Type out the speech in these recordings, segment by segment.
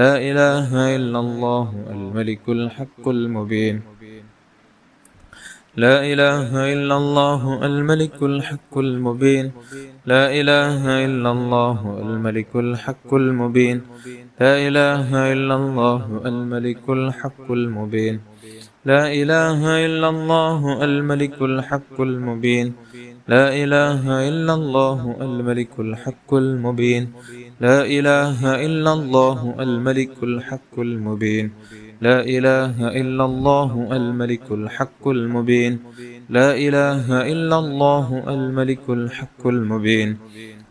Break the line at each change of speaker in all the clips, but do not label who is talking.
لا إله إلا الله الملك الحق المبين لا إله إلا الله الملك الحق المبين لا إله إلا الله الملك الحق المبين لا إله إلا الله الملك الحق المبين لا إله إلا الله الملك الحق المبين لا إله إلا الله الملك الحق المبين لا إله إلا الله الملك الحق المبين لا إله إلا الله الملك الحق المبين لا إله إلا الله الملك الحق المبين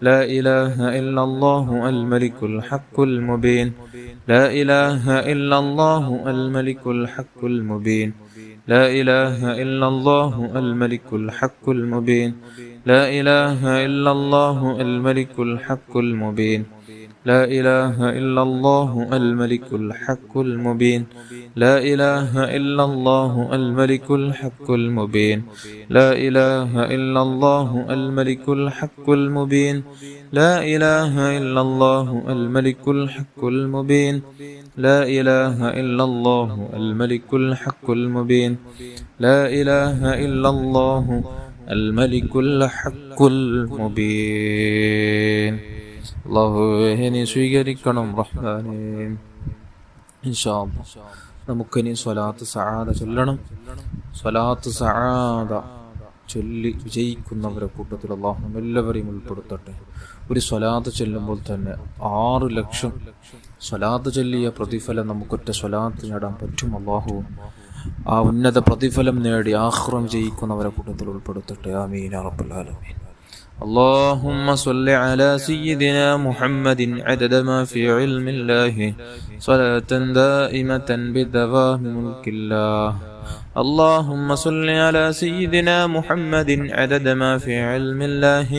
لا إله إلا الله الملك الحق المبين لا إله إلا الله الملك الحق المبين لا إله إلا الله الملك الحق المبين لا إله إلا الله الملك الحق المبين لا إله إلا الله الملك الحق المبين لا إله إلا الله الملك الحق المبين لا إله إلا الله الملك الحق المبين لا إله إلا الله الملك الحق المبين لا إله إلا الله الملك الحق المبين لا إله إلا الله الملك الحق المبين അല്ലാഹുവേ സ്വീകരിക്കണം റഹ്മാനേ. ഇൻഷാ അല്ലാഹ് നമുക്കിനി സ്വലാത്ത് സആദ ചൊല്ലണം. സ്വലാത്ത് സആദ ചൊല്ലി വിജയിക്കുന്നവരെ കൂട്ടത്തിൽ അല്ലാഹു നമ്മെല്ലാവരെയും ഉൾപ്പെടുത്തട്ടെ. ഒരു സ്വലാത്ത് ചൊല്ലുമ്പോൾ തന്നെ 6 ലക്ഷം സ്വലാത്ത് ചൊല്ലിയ പ്രതിഫലം നമുക്കൊറ്റ സ്വലാത്ത് നേടാൻ പറ്റും. അല്ലാഹു ആ ഉന്നത പ്രതിഫലം നേടി ആഖിറം ജയിക്കുന്നവരെ കൂട്ടത്തിൽ ഉൾപ്പെടുത്തട്ടെ. ആമീൻ യാ റബ്ബൽ ആലമീൻ. اللهم صل على سيدنا محمد عدد ما في علم الله صلاة دائمة بدوام ملك الله. اللهم صل على سيدنا محمد عدد ما في علم الله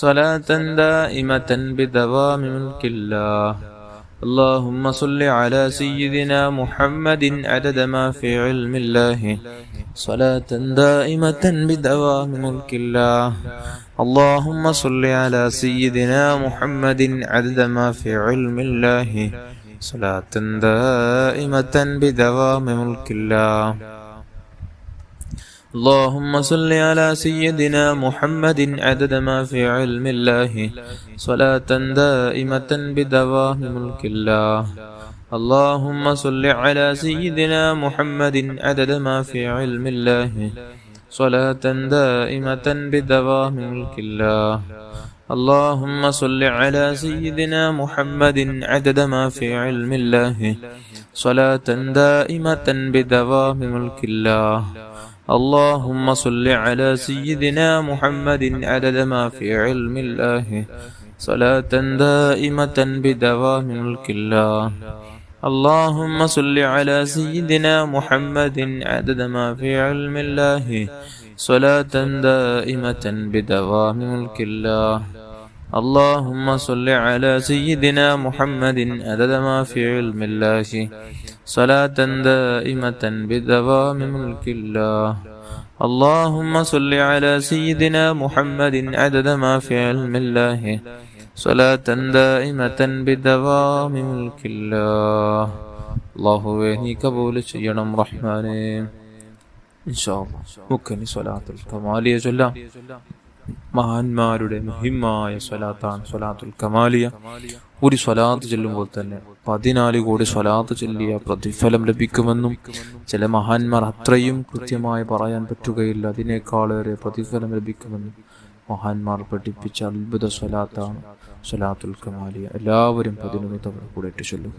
صلاة دائمة بدوام ملك الله. اللهم صل على سيدنا محمد عدد ما في علم الله صلاة دائمة بدوام ملك الله. اللهم صل على سيدنا محمد عدد ما في علم الله صلاة دائمة بدوام ملك الله. اللهم صل على سيدنا محمد عدد ما في علم الله صلاة دائمة بدوام ملك الله. اللهم صل على سيدنا محمد عدد ما في علم الله صلاة دائمة بدوام ملك الله. اللهم صل على سيدنا محمد عدد ما في علم الله صلاة دائمة بدوام ملك الله. اللهم صل على سيدنا محمد عدد ما في علم الله صلاة دائمة بدوام ملك الله. اللهم صل على سيدنا محمد عدد ما في علم الله صلاة دائمة بدوام ملك الله. اللهم صل على سيدنا محمد عدد ما في علم الله صلاة دائمة بدوام ملك الله. اللهم صل على سيدنا محمد عدد ما في علم الله صلاة دائمة بدوام ملك الله. അല്ലാഹുവേ നീ കബൂൽ ചെയ്യണം റഹ്മാനേ. ഇൻഷാ അല്ലാഹ് മുക്കനി സ്വലാത്തുൽ കമാലിയ ചൊല്ലാം. മഹാന്മാരുടെ മുഹിമ്മായ സ്വലാത്താണ് സ്വലാത്തുൽ കമാലിയ. ഒരു സ്വലാത്ത് ചൊല്ലുമ്പോൾ തന്നെ 14 കോടി സ്വലാത്ത് ചൊല്ലിയ പ്രതിഫലം ലഭിക്കുമെന്നും ചില മഹാന്മാർ അത്രയും കൃത്യമായി പറയാൻ പറ്റുകയില്ല, അതിനേക്കാളേറെ പ്രതിഫലം ലഭിക്കുമെന്നും മഹാന്മാർ പഠിപ്പിച്ച അത്ഭുത സ്വലാത്താണ് സ്വലാത്തുൽ കമാലിയ. എല്ലാവരും 11 തവണ കൂടെ ചൊല്ലുക.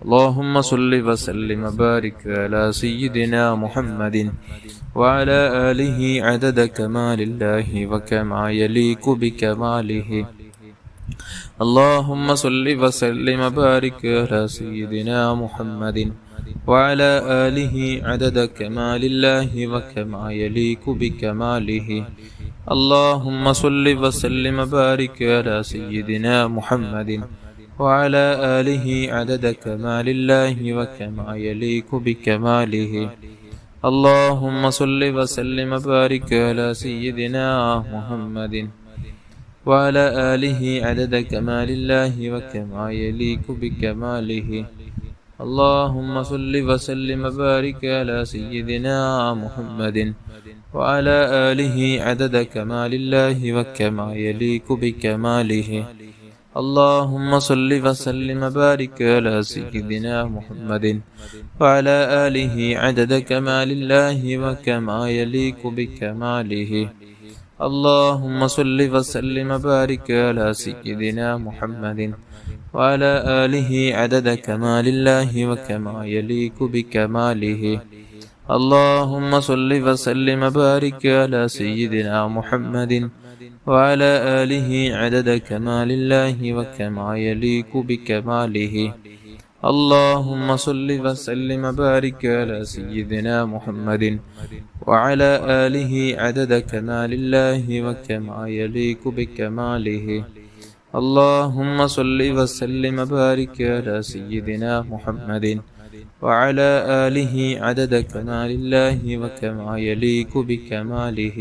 اللهم صل وسلم وبارك على سيدنا محمد وعلى آله عدد كمال الله وكما يليق بكماله. اللهم صل وسلم وبارك على سيدنا محمد وعلى آله عدد كمال الله وكما يليق بكماله. اللهم صل وسلم وبارك على سيدنا محمد وعلى آله عدد كمال الله وكما يليق بكماله. اللهم صل وسلم وبارك على سيدنا محمد وعلى آله عدد كمال الله وكما يليق بكماله. اللهم صل وسلم وبارك على سيدنا محمد وعلى آله عدد كمال الله وكما يليق بكماله. اللهم صل وسلم وبارك على سيدنا محمد وعلى آله عدد كمال الله وكما يليق بكماله. اللهم صل وسلم وبارك على سيدنا محمد وعلى آله عدد كمال الله وكما يليق بكماله. اللهم صل وسلم وبارك على سيدنا محمد وعلى آله عدد كمال الله وكما يليق بكماله. اللهم صل وسلم وبارك على سيدنا محمد وعلى آله عدد كمال الله وكما يليق بكماله. اللهم صل وسلم وبارك على سيدنا محمد وعلى آله عدد كمال الله وكما يليق بكماله.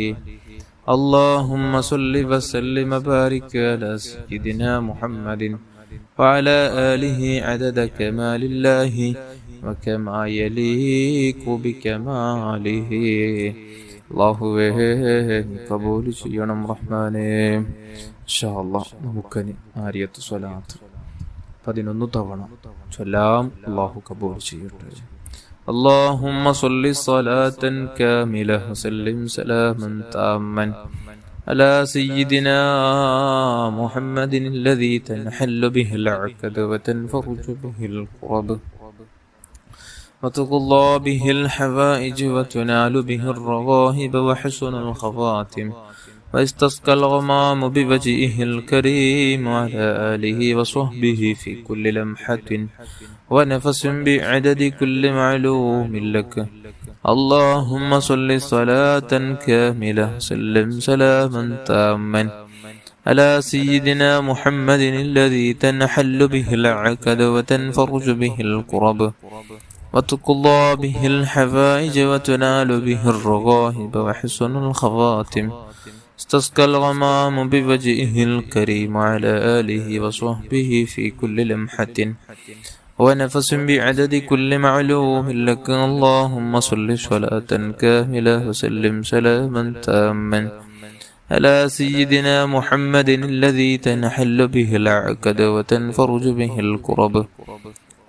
اللهم صل وسلم وبارك على سيدنا محمد وعلى آله عدد كمال الله وكما يليق بكماله. അല്ലാഹുവേ കബൂൽ ചെയ്യണം റഹ്മാനേ. ഇൻഷാ അല്ലാഹ് നമുക്കനി ആരിയത്ത് സ്വലാത്ത് 11 തവണ ചൊല്ലാം. അല്ലാഹു കബൂൽ ചെയ്യട്ടെ. اللهم صل صلاة كاملة وسلم سلاما تاما على سيدنا محمد الذي تنحل به العقد وتنفرج به الكرب وتقضى به الحوائج وتنال به الرغائب وحسن الخواتم واستسقى الغمام بوجهه الكريم وعلى آله وصحبه في كل لمحة ونفس بعدد كل معلوم لك. اللهم صل صلاة كاملة سلم سلاما تاما على سيدنا محمد الذي تنحل به العقد وتنفرج به الكرب وتقضى به الحوائج وتنال به الرغائب وحسن الخواتم استسقى الغمام بوجهه الكريم وعلى آله وصحبه في كل لمحة ونفس بعدد كل معلوم لك. اللهم صل صلاة كاملة وسلم سلاما تاما على سيدنا محمد الذي تنحل به العقد وتنفرج به الكرب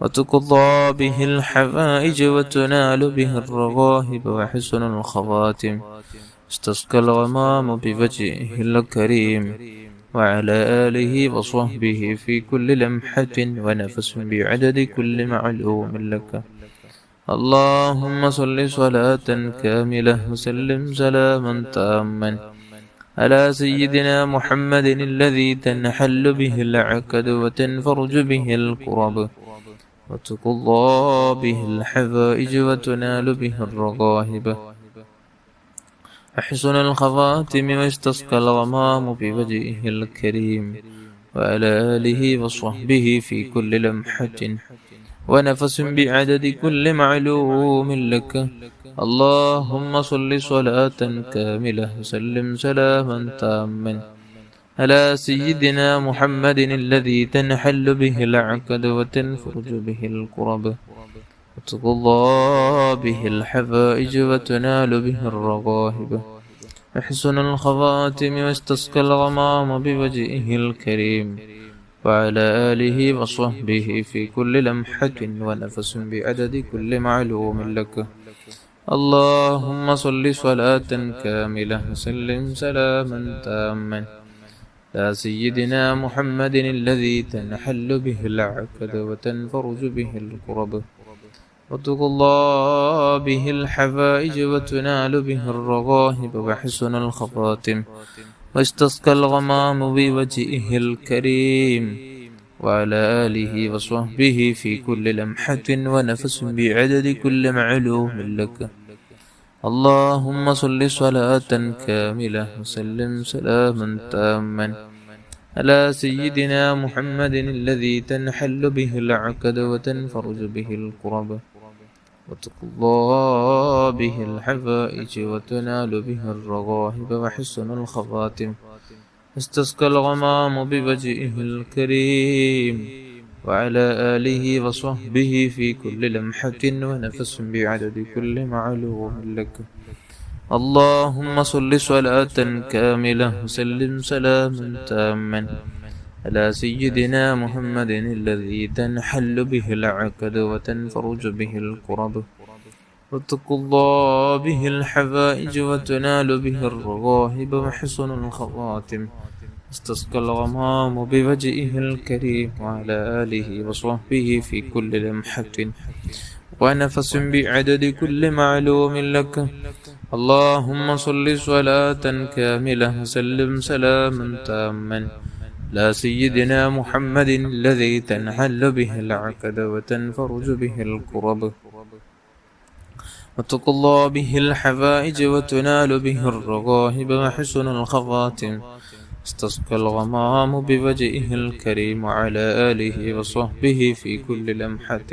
وتقضى به الحوائج وتنال به الرغائب وحسن الخواتم استسقى الغمام بوجهه الكريم وعلى آله وصحبه في كل لمحة ونفس بعدد كل معلوم لك. اللهم صل صلاة كاملة وسلم سلاما تاما على سيدنا محمد الذي تنحل به العقد وتنفرج به الكرب وتقضى به الحوائج وتنال به الرغائب أحسن الخواتم واستسقى الغمام بوجهه الكريم وعلى آله وصحبه في كل لمحة ونفس بعدد كل معلوم لك. اللهم صل صلاة كاملة وسلم سلاما تاما على سيدنا محمد الذي تنحل به العقد وتنفرج به الكرب وتقضى به الحوائج وتنال به الرغائب وحسن الخواتم واستسقى الغمام بوجهه الكريم وعلى آله وصحبه في كل لمحة ونفس بعدد كل معلوم لك. اللهم صل صلاة كاملة وسلم سلاما تاما على سيدنا محمد الذي تنحل به العقد وتنفرج به الكرب وتقضى به الحوائج وتنال به الرغائب وحسن الخواتم واستسقى الغمام بوجهه الكريم وعلى آله وصحبه في كل لمحة ونفس بعدد كل معلوم لك. اللهم صل صلاة كاملة وسلم سلاما تاما على سيدنا محمد الذي تنحل به العقد وتنفرج به الكرب وتقضى به الحوائج وتنال به الرغائب وحسن الخواتم استسقى الغمام بوجهه الكريم وعلى آله وصحبه في كل لمحة ونفس بعدد كل معلوم لك. اللهم صل صلاة كاملة وسلم سلاما تاما على سيدنا محمد الذي تنحل به العقد وتنفرج به الكرب وتقضى به الحوائج وتنال به الرغائب وحسن الخواتم. استسقى الغمام بوجهه الكريم وعلى آله وصحبه في كل لمحة ونفس بعدد كل معلوم لك. اللهم صل صلاة كاملة وسلم سلاما تاما لا سيدنا محمد الذي تنحل به العقد وتنفرج به الكرب وتقضى به الحوائج وتنال به الرغائب وحسن الخواتم. استسقى الغمام بوجهه الكريم وعلى آله وصحبه في كل لمحة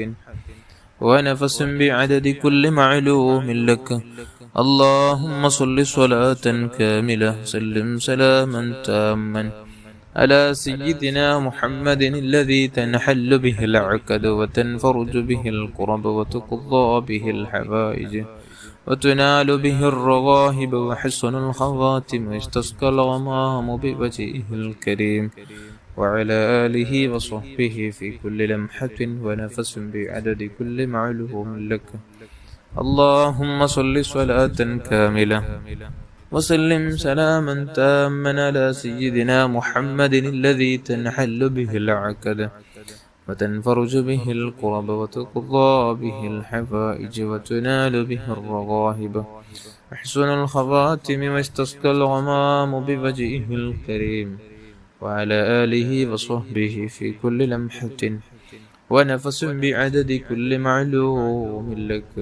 ونفس بعدد كل معلوم لك. اللهم صل صلاة كاملة وسلم سلاما تاما على سيدنا محمد الذي تنحل به العقد وتنفرج به الكرب وتقضى به الحوائج وتنال به الرغائب وحسن الخواتم. استسقى الغمام بوجهه الكريم وعلى آله وصحبه في كل لمحة ونفس بعدد كل معلوم لك. اللهم صل صلاة كاملة وسلم سلاما تاما على سيدنا محمد الذي تنحل به العقد وتنفرج به الكرب وتقضى به الحوائج وتنال به الرغائب وحسن الخواتم. واستسقى الغمام بوجهه الكريم وعلى آله وصحبه في كل لمحة ونفس بعدد كل معلوم لك.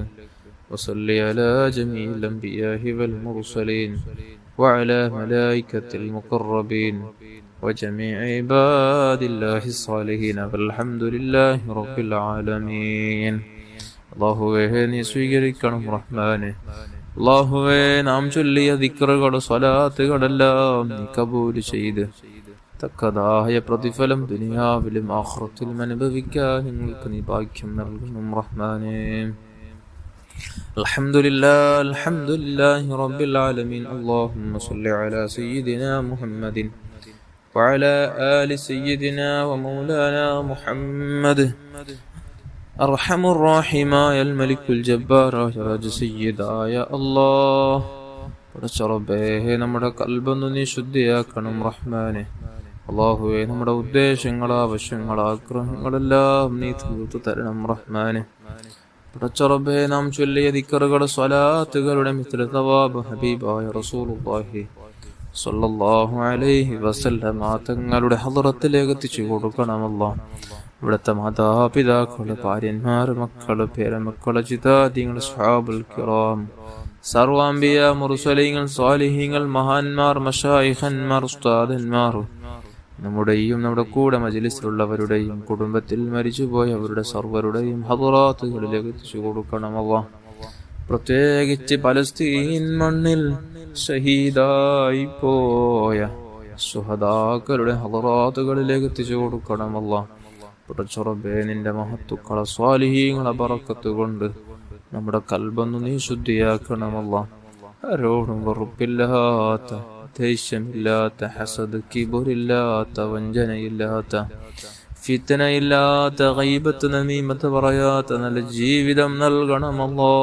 وصل على جميع الأنبياء والمرسلين وعلى ملائكة المقربين وجميع عباد الله الصالحين والحمد لله رب العالمين. അല്ലാഹുവേ നീ സ്വീകരിക്കണം റഹ്മാനെ. അല്ലാഹുവേ നാം ചൊല്ലിയ ദിക്റുകൾ സ്വലാത്തുകളെല്ലാം നീ കബൂൽ ചെയ്ത് തക്കതായ പ്രതിഫലം ദുനിയാവിലും ആഖിറത്തിലും അനുഭവിക്കാൻ ഞങ്ങൾക്ക് നീ ഭാഗ്യം നൽകണം റഹ്മാനേ. അൽഹംദുലില്ലാഹി റബ്ബിൽ ആലമീൻ. اللهم صل على سيدنا محمد وعلى آل سيدنا ومولانا محمد أرحم الراحمين الملك الجبار راج سيداയ അല്ലാഹ്. പടച്ചറബ്ബേ നമ്മുടെ കൽബൊന്ന് നീ ശുദ്ധിയാക്കണം റഹ്മാനെ. അല്ലാഹുവേ നമ്മുടെ ഉദ്ദേശങ്ങൾ ആവശ്യങ്ങൾ ആഗ്രഹങ്ങളെല്ലാം നീ തീർത്തു തരണം റഹ്മാനെ. പടച്ചറബ്ബേ നാം ചൊല്ലിയ ദിക്റുകൾ സ്വലാത്തുകളുടെ മിത്ല തവാബ് ഹബീബായ റസൂലുള്ളാഹി സ്വല്ലല്ലാഹു അലൈഹി വസല്ലം തങ്ങളുടെ ഹളറത്തിലേക്ക് എത്തിച്ചു കൊടുക്കണമല്ലോ. ഇവിടുത്തെ മാതാപിതാക്കള്, ഭാര്യന്മാര്, മക്കള്, പേരമക്കള്, ജിതാദികൾ, സ്വഹാബുൽ കിറാം, സർവാംബിയ, മുർസലീങ്ങൾ, സ്വാലിഹീങ്ങൾ, മഹാന്മാർ, മശായിഖന്മാർ, ഉസ്താദന്മാർ, നമ്മുടെയും നമ്മുടെ കൂടെ മജ്ലിസിലുള്ളവരുടെയും കുടുംബത്തിൽ മരിച്ചുപോയവരുടെ സർവരുടെയും ഹദറാത്തുകളിലേക്ക് എത്തിച്ചു കൊടുക്കണമല്ലോ. പ്രത്യേകിച്ച് പലസ്തീൻ മണ്ണിൽ ഷഹീദായി പോയ സുഹദാക്കളുടെ ഹദറാത്തുകളിലേക്ക് എത്തിച്ചു കൊടുക്കണമല്ലോ. പടച്ചറബ്ബേ നിന്റെ മഹത്തുക്കളെ സ്വാലിഹീങ്ങളെ ബറക്കത്ത് കൊണ്ട് നമ്മുടെ കൽബൊന്ന് നീ ശുദ്ധിയാക്കണമല്ലോ. ആരോടും വെറുപ്പില്ലാത്ത, ദേഷ്യമില്ലാത്ത, ഹസദ്, കിബറില്ലാത്ത, വഞ്ചനയില്ലാത്ത, ഫിത്നയില്ലാത്ത, ഗൈബത്ത്, നമീമത്ത് പറയാത്ത നല്ല ജീവിതം നൽകണമല്ലോ.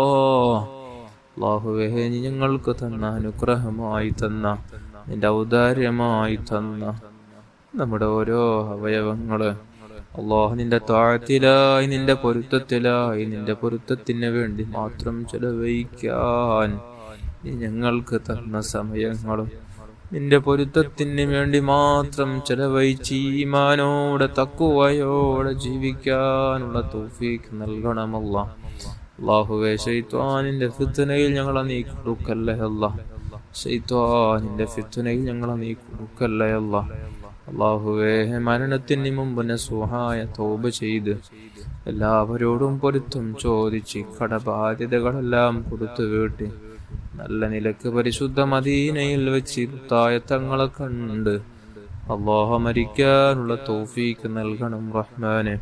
അല്ലാഹുവേ നീ ഞങ്ങൾക്ക് തന്ന അനുഗ്രഹമായി തന്ന, നിന്റെ ഔദാര്യമായി തന്ന നമ്മുടെ ഓരോ അവയവങ്ങള് അല്ലാഹ് നിന്റെ താഴത്തിലായി, നിന്റെ പൊരുത്തത്തിലായി, നിന്റെ പൊരുത്തത്തിന് വേണ്ടി മാത്രം ചെലവഴിക്കാൻ നീ ഞങ്ങൾക്ക് തന്ന സമയങ്ങളും നിന്റെ പൊരുത്തത്തിന് വേണ്ടി മാത്രം ചെലവഴിച്ച് ഈമാനോടെ തഖ്വയോടെ ജീവിക്കാനുള്ള തൗഫീഖ് നൽകണമല്ലാ. അല്ലാഹുവേ ശൈത്വാനിന്റെ ഫിത്നയിൽ ഞങ്ങളെ നീ കൊടുക്കല്ലേ അല്ലാഹ്. ശൈത്വാനിന്റെ ഫിത്നയിൽ ഞങ്ങളെ നീ കൊടുക്കല്ലേ അല്ലാഹ്. അല്ലാഹുവേ മരണത്തിന് മുമ്പ് നസുഹായ തൗബ ചെയ്ത് എല്ലാവരോടും പൊരുത്തം ചോദിച്ച് കടബാധ്യതകളെല്ലാം കൊടുത്തു വീട്ടി നല്ല നിലക്ക് പരിശുദ്ധ മദീനയിൽ വെച്ച് തങ്ങളെ കണ്ട് മരിക്കാനുള്ള തൗഫീക്ക് നൽകണം റഹ്മാനെ.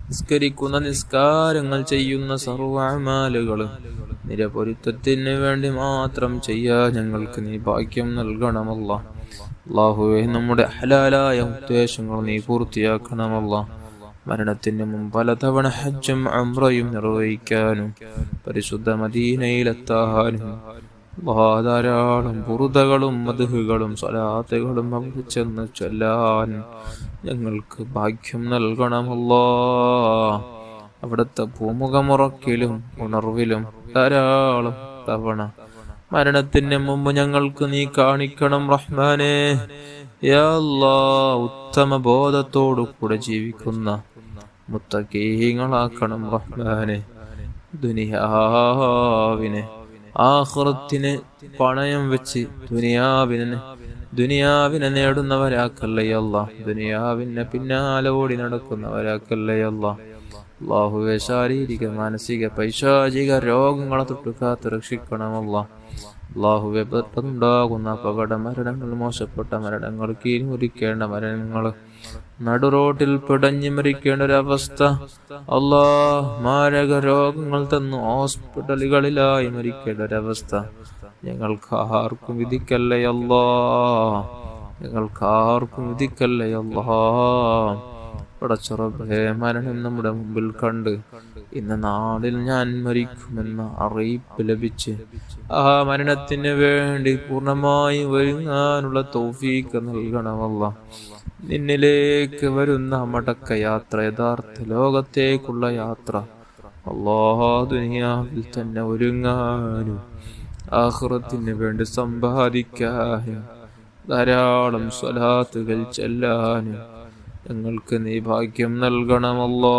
നിസ്കരിക്കുന്ന നിസ്കാരങ്ങൾ ചെയ്യുന്ന സർവ്വ അമാലുകളും നിരപൊരുത്തത്തിന് വേണ്ടി മാത്രം ചെയ്യാൻ ഞങ്ങൾക്ക് നീ ഭാഗ്യം നൽകണമല്ല. അല്ലാഹുവേ, നമ്മുടെ ഹലാലായ ഉദ്ദേശങ്ങൾ നീ പൂർത്തിയാക്കണമല്ല. മരണത്തിന് മുമ്പ് പലതവണ ഹജ്ജും ഉംറയും നിർവഹിക്കാനും പരിശുദ്ധ മദീനയിലെത്താനും ധാരാളം ബുറുദകളും മദ്ഹുകളും സ്വലാത്തുകളും അവിടെ ചെന്ന് ചൊല്ലാൻ ഞങ്ങൾക്ക് ഭാഗ്യം നൽകണമല്ലോ. അവിടുത്തെ പൂമുഖമുറക്കിലും ഉണർവിലും ധാരാളം തവണ മരണത്തിന് മുമ്പ് ഞങ്ങൾക്ക് നീ കാണിക്കണം റഹ്മാനെ. യാ അല്ലാഹ്, ഉത്തമ ബോധത്തോടു കൂടെ ജീവിക്കുന്ന മുത്തഖീങ്ങളാക്കണം റഹ്മാനെ. ദുനിയാവിനെ ആഖിറത്തിനെ പണയം വെച്ച് ദുനിയാവിനെ നേടുന്നവരാക്കല്ലേ അല്ലാഹ്. ദുനിയാവിനെ പിന്നാലെ ഓടി നടക്കുന്നവരാക്കല്ലേ അല്ലാഹ്. അല്ലാഹുവേ, ശാരീരിക മാനസിക പൈശാചിക രോഗങ്ങളെ തൊട്ട് കാത്ത് രക്ഷിക്കണമല്ലാ. അല്ലാഹുവേ, പെട്ടെന്നുണ്ടാകുന്ന അപകട മരണങ്ങൾ, മോശപ്പെട്ട മരണങ്ങൾ, കീഴ്മുറിക്കേണ്ട മരണങ്ങൾ, നടുറോട്ടിൽ പിടഞ്ഞു മരിക്കേണ്ട ഒരവസ്ഥ, മാരക രോഗങ്ങൾ തന്നു ഹോസ്പിറ്റലുകളിലായി മരിക്കേണ്ട ഒരവസ്ഥ ഞങ്ങൾക്ക് ആർക്കും വിധിക്കല്ലേ അല്ലാ. ഞങ്ങൾക്ക് ആർക്കും വിധിക്കല്ലേ അല്ലാ. പടച്ചറബേ, മരണം നമ്മുടെ മുമ്പിൽ കണ്ട് ഇന്ന നാളിൽ ഞാൻ മരിക്കുമെന്ന അറിയിപ്പ് ലഭിച്ച് ആ മരണത്തിന് വേണ്ടി പൂർണ്ണമായി ഒരുങ്ങാനുള്ള തൗഫീഖ് നൽകണമല്ലാ. നിന്നിലേക്ക് വരുന്ന മടക്ക യാത്ര, യഥാർത്ഥ ലോകത്തേക്കുള്ള യാത്ര, ദുനിയാവിൽ തന്നെ ഒരുങ്ങാനും ആഖിറത്തിന് വേണ്ടി സമ്പാദിക്കാനും ധാരാളം സ്വലാത്തുകൾ ചെല്ലാനും ഞങ്ങൾക്ക് നീ ഭാഗ്യം നൽകണമല്ലോ.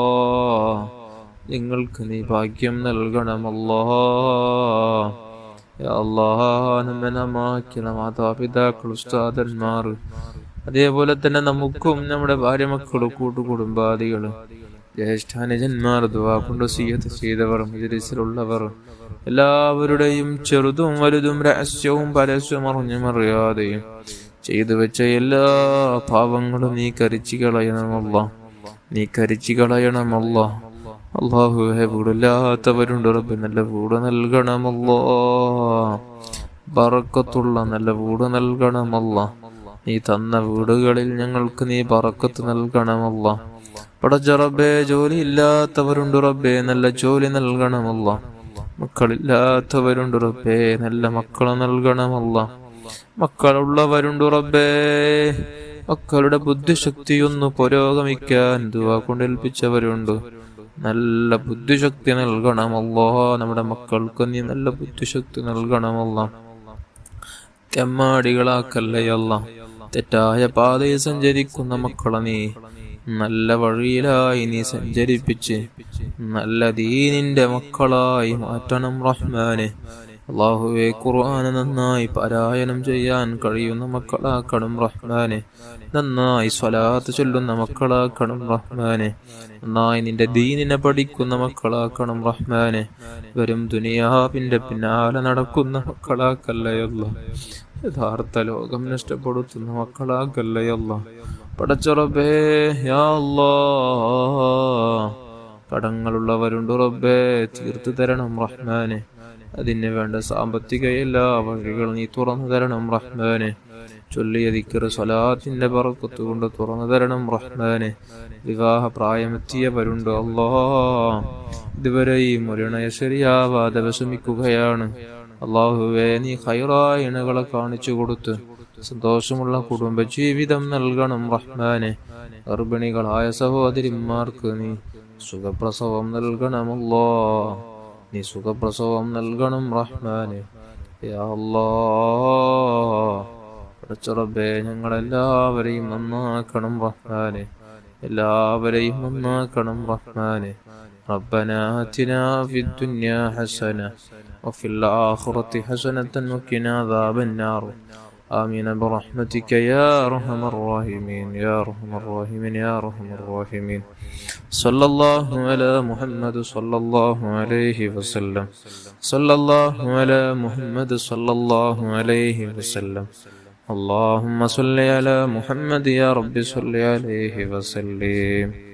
നിങ്ങൾക്ക് നീ ഭാഗ്യം നൽകണമല്ലോ. യാ അല്ലാഹ്, നമ്മെ നന്നാക്കിയ മാതാപിതാക്കൾ, ഉസ്താദന്മാർ, അതേപോലെ തന്നെ നമുക്കും നമ്മുടെ ഭാര്യ മക്കൾ, കൂട്ടുകുടുംബാദികൾ, ജ്യേഷ്ഠാനുജന്മാർ, ദുആ കൊണ്ട് വസിയ്യത്ത് ചെയ്തവർ, മജ്‌ലിസിലുള്ളവർ എല്ലാവരുടെയും ചെറുതും വലുതും രഹസ്യവും പരസ്യവും അറിഞ്ഞും അറിയാതെയും ചെയ്തു വെച്ച എല്ലാ പാവങ്ങളും നീ കരിച്ചു കളയണമല്ലാ. നീ കരിച്ചു കളയണമല്ലാ. അല്ലാഹുവേ, വീടില്ലാത്തവരുണ്ട് റബ്ബേ, നല്ല വീട് നൽകണമല്ലോ. ബറക്കത്തുള്ള നല്ല വീട് നൽകണമല്ലാ. നീ തന്ന വീടുകളിൽ ഞങ്ങൾക്ക് നീ ബറക്കത്ത് നൽകണമല്ലാ. പടച്ച റബ്ബേ, ജോലി ഇല്ലാത്തവരുണ്ട് റബ്ബേ, നല്ല ജോലി നൽകണമല്ലാ. മക്കളില്ലാത്തവരുണ്ട് റബ്ബേ, നല്ല മക്കളെ നൽകണമല്ലാ. മക്കളുള്ളവരുണ്ട് റബ്ബേ, മക്കളുടെ ബുദ്ധിശക്തിയൊന്ന് പുരോഗമിക്കാൻ ദുആ കൊണ്ട് ഏൽപ്പിച്ചവരുണ്ട്. നല്ല ബുദ്ധിശക്തി നൽകണമല്ലോ. നമ്മുടെ മക്കൾക്ക് നീ നല്ല ബുദ്ധിശക്തി നൽകണമല്ലോ. തെമ്മാടികളാക്കല്ലേ അല്ലാ. തെറ്റായ പാതയിൽ സഞ്ചരിക്കുന്ന മക്കളെ നീ നല്ല വഴിയിലായി നീ സഞ്ചരിപ്പിച്ച് നല്ല ദീനിന്റെ മക്കളായി മാറ്റണം റഹ്മാനെ. അല്ലാഹുവേ, ഖുർആൻ നന്നായി പാരായണം ചെയ്യാൻ കഴിയുന്ന മക്കളാക്കണം റഹ്മാനെ. നന്നായി സ്വലാത്ത് ചൊല്ലുന്ന മക്കളാക്കണം റഹ്മാനെ. നന്നായി നിന്റെ ദീനിനെ പഠിക്കുന്ന മക്കളാക്കണം റഹ്മാനെ. വരും ദുനിയാവിന്റെ പിന്നാലെ നടക്കുന്ന മക്കളാക്കല്ലേ അല്ലാഹ്. യഥാർത്ഥ ലോകം നഷ്ടപ്പെടുത്തുന്ന മക്കളാക്കല്ലേ അല്ലാഹ്. പടച്ച റബ്ബേ, യാ അല്ലാഹ്, കടങ്ങളുള്ളവരുണ്ട് റബ്ബേ, തീർത്തു തരണം റഹ്മാനെ. അതിന് വേണ്ട സാമ്പത്തിക എല്ലാ വഴികൾ നീ തുറന്നു തരണം റഹ്മാനെ. ചൊല്ലിയ ദിക്ർ സ്വലാത്തിന്റെ ബറക്കത്ത് കൊണ്ട് തുറന്നു തരണം റഹ്മാനെ. വിവാഹ പ്രായമെത്തിയവരുണ്ട് അല്ലാഹ്, ഇതുവരെയും ഒരിണയ ശരിയാവാതെ വിഷമിക്കുകയാണ്. അല്ലാഹുവേ, നീ ഖൈറായ ഇണകളെ കാണിച്ചു കൊടുത്ത് സന്തോഷമുള്ള കുടുംബ ജീവിതം നൽകണം റഹ്മാനെ. ഗർഭിണികളായ സഹോദരിമാർക്ക് നീ സുഖപ്രസവം നൽകണമല്ലോ. നീ സുഖപ്രസവം നൽകണം റഹ്മാനെ. യാ അല്ലാഹ്, പടച്ച റബ്ബേ, ഞങ്ങളെല്ലാവരെയും നന്നാക്കണം റഹ്മാനെ. എല്ലാവരെയും നന്നാക്കണം റഹ്മാനെ. ربنا آتنا في الدنيا حسنة وفي الآخرة حسنة وقنا عذاب النار. آمين برحمتك يا أرحم الراحمين يا أرحم الراحمين يا أرحم الراحمين. صلى الله على محمد صلى الله عليه وسلم. صلى الله على محمد صلى الله عليه وسلم. اللهم صل على محمد يا رب صل عليه وسلم.